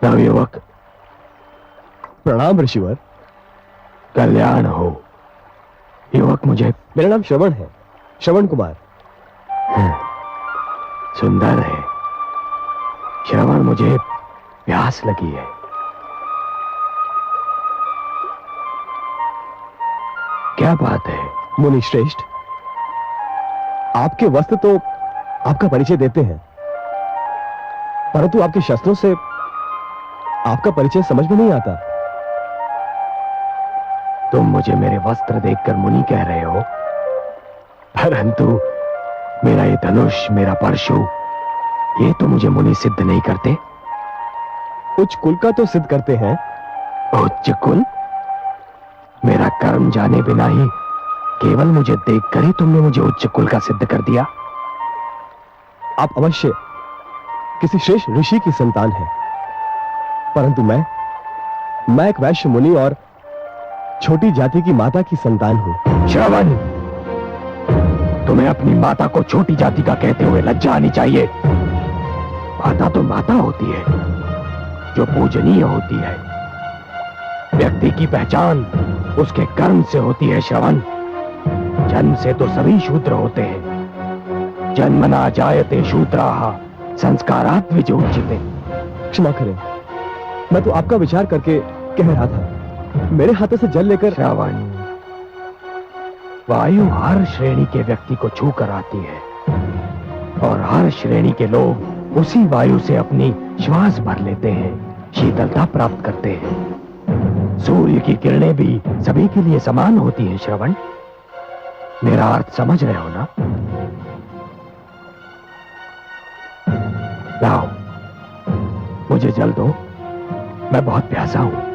नवयुवक, प्रणाम ऋषिवर। कल्याण हो। युवक, मुझे मेरा नाम श्रवण है, श्रवण कुमार। सुंदर है श्रवण, मुझे प्यास लगी है। क्या बात है? मुनि श्रेष्ठ, आपके वस्त्र तो आपका परिचय देते हैं, परंतु आपके शस्त्रों से आपका परिचय समझ में नहीं आता। तुम मुझे मेरे वस्त्र देखकर मुनि कह रहे हो, परंतु मेरा ये धनुष, मेरा परशु, ये तो मुझे मुनि सिद्ध नहीं करते। उच्च कुल का तो सिद्ध करते हैं। उच्च कुल? मेरा कर्म जाने बिना ही केवल मुझे देखकर ही तुमने मुझे उच्च कुल का सिद्ध कर दिया। आप अवश्य किसी श्रेष्ठ ऋषि की संतान हैं, परंतु मैं एक वैश्य मुनि और छोटी जाति की माता की संतान हूं। श्रवण, तुम्हें अपनी माता को छोटी जाति का कहते हुए लज्जा आनी चाहिए। माता तो माता होती है, जो पूजनीय होती है। व्यक्ति की पहचान उसके कर्म से होती है श्रवण। जन्म से तो सभी शूद्र होते हैं। जन्मना जायते शूद्राः संस्कारात् विजोच्यते। क्षमा करें, मैं तो आपका विचार करके कह रहा था। मेरे हाथों से जल लेकर। श्रवण, वायु हर श्रेणी के व्यक्ति को छू कर आती है और हर श्रेणी के लोग उसी वायु से अपनी श्वास भर लेते हैं, शीतलता प्राप्त करते हैं। सूर्य की किरणें भी सभी के लिए समान होती हैं श्रवण। मेरा अर्थ समझ रहे हो ना? लाओ, मुझे जल दो, मैं बहुत प्यासा हूं।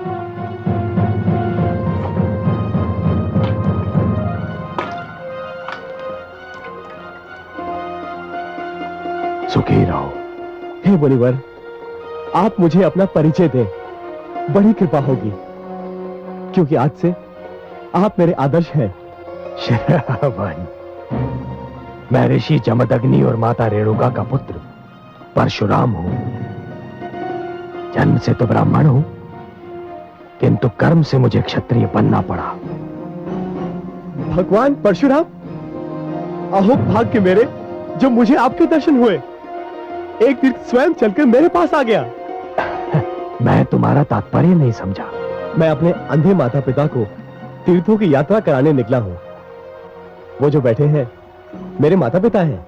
सुखी रहो। हे मुनिवर, आप मुझे अपना परिचय दें, बड़ी कृपा होगी, क्योंकि आज से आप मेरे आदर्श हैं। श्रवण, मैं ऋषि जमदग्नि और माता रेणुका का पुत्र परशुराम हूं। जन्म से तो ब्राह्मण हूं, किंतु कर्म से मुझे क्षत्रिय बनना पड़ा। भगवान परशुराम, अहो भाग्य मेरे, जो मुझे आपके दर्शन हुए। एक तीर्थ स्वयं चलकर मेरे पास आ गया। मैं तुम्हारा तात्पर्य नहीं समझा। मैं अपने अंधे माता पिता को तीर्थों की यात्रा कराने निकला हूं। वो जो बैठे हैं मेरे माता पिता हैं।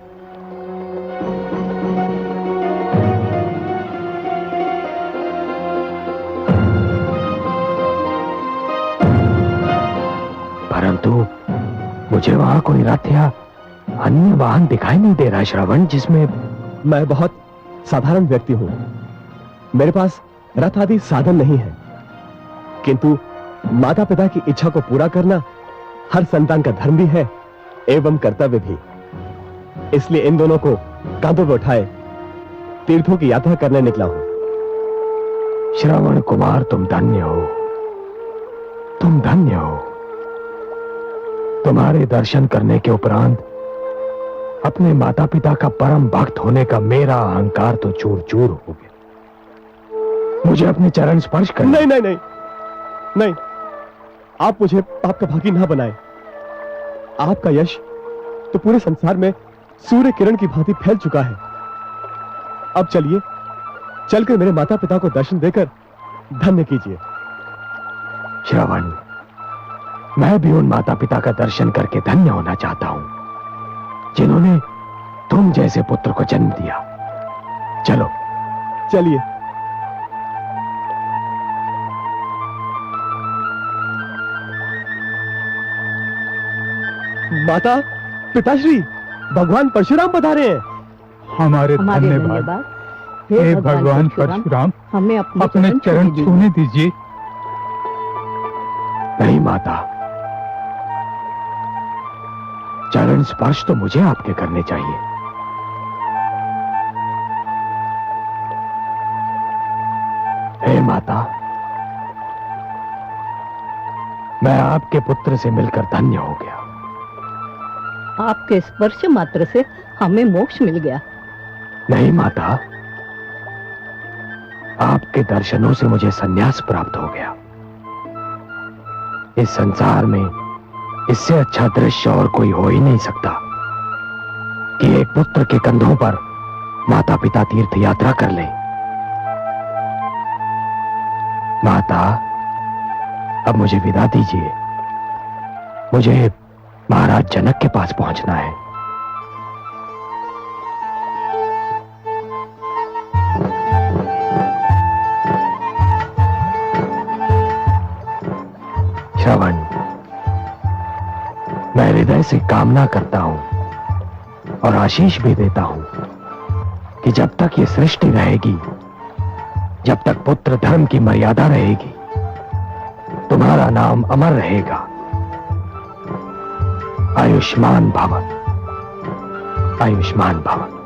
परंतु मुझे वहां कोई रथ या अन्य वाहन दिखाई नहीं दे रहा श्रवण, जिसमें मैं बहुत साधारण व्यक्ति हूं। मेरे पास रथ आदि साधन नहीं है, किंतु माता पिता की इच्छा को पूरा करना हर संतान का धर्म भी है एवं कर्तव्य भी। इसलिए इन दोनों को कांधों पर उठाए तीर्थों की यात्रा करने निकला हूं। श्रवण कुमार, तुम धन्य हो, तुम धन्य हो। तुम्हारे दर्शन करने के उपरांत अपने माता पिता का परम भक्त होने का मेरा अहंकार तो चूर चूर हो गया। मुझे अपने चरण स्पर्श कर। नहीं नहीं नहीं नहीं, आप मुझे पाप का भागी ना बनाए। आपका यश तो पूरे संसार में सूर्य किरण की भांति फैल चुका है। अब चलिए, चलकर मेरे माता पिता को दर्शन देकर धन्य कीजिए। श्रवण, मैं भी उन माता पिता का दर्शन करके धन्य होना चाहता हूं, जिन्होंने तुम जैसे पुत्र को जन्म दिया। चलो चलिए। माता पिताश्री, भगवान परशुराम पधारे हैं। हमारे धन्यवाद। हे भगवान परशुराम, हमें अपने चरण छूने दीजिए। नहीं माता, चरण स्पर्श तो मुझे आपके करने चाहिए। हे माता, मैं आपके पुत्र से मिलकर धन्य हो गया। आपके स्पर्श मात्र से हमें मोक्ष मिल गया। नहीं माता, आप आपके दर्शनों से मुझे संन्यास प्राप्त हो गया। इस संसार में इससे अच्छा दृश्य और कोई हो ही नहीं सकता कि एक पुत्र के कंधों पर माता पिता तीर्थ यात्रा कर ले। माता, अब मुझे विदा दीजिए। मुझे महाराज जनक के पास पहुंचना है। श्रवण, मैं हृदय से कामना करता हूं और आशीष भी देता हूं कि जब तक ये सृष्टि रहेगी, जब तक पुत्र धर्म की मर्यादा रहेगी, तुम्हारा नाम अमर रहेगा। आयुष्मान भव, आयुष्मान भव।